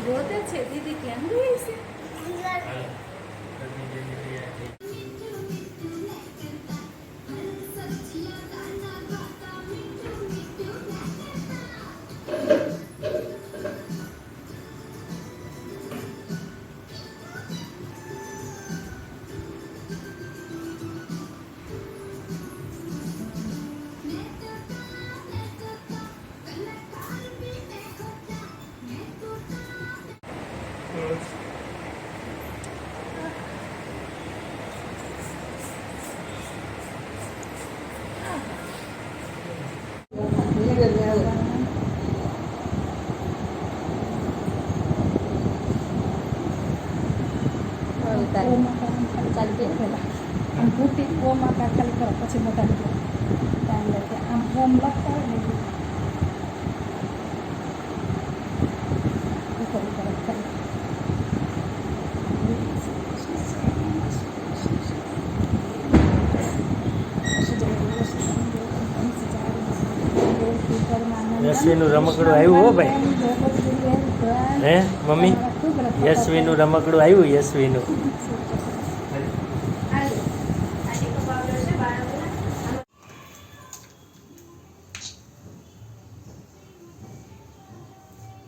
જોતે છે દીદી કેમ ગઈ છે આમ ભૂતી ઓમાં ખાલી કરો પછી મોટા ટાઈમ લાગે આમ ઓમ લખતા હોય ને યશવીનું રમકડું આવ્યું હો ભાઈ હે મમ્મી યશવીનું રમકડું આવ્યું યશવીનું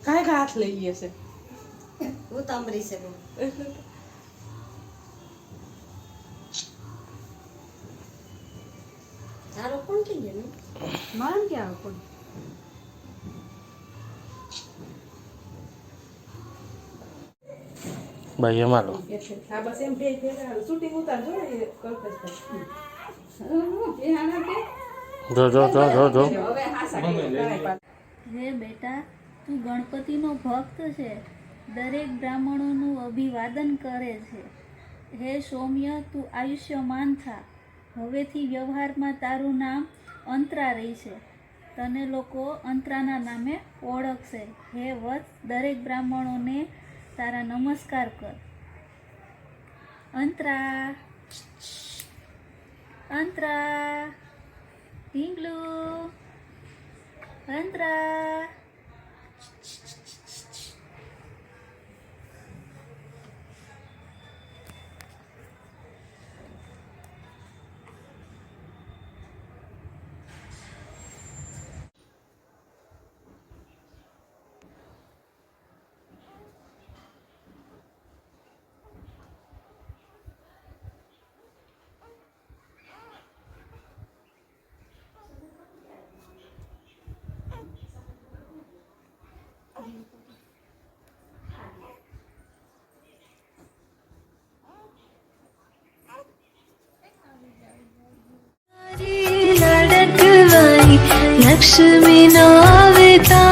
કાંઈ હાથ લઈ ગયે છે ઉતામરી છે તારો કોણ થઈ ગયો ને માન ક્યાં કોણ ભાઈ અમારો આ બસ એમ બે શૂટિંગ ઉતારજો ને જો હવે હા હે બેટા તું ગણપતિનો ભક્ત છે દરેક બ્રાહ્મણોનું અભિવાદન કરે છે હે સૌમ્ય તું આયુષ્યમાન થા હવેથી વ્યવહારમાં તારું નામ અંતરા રહેશે તને લોકો અંતરાના નામે ઓળખશે હે વત્સ દરેક બ્રાહ્મણોને તારા નમસ્કાર કર અંતરા અંતરા ઢીંગલું અંતરા लक्ष्मी नाविता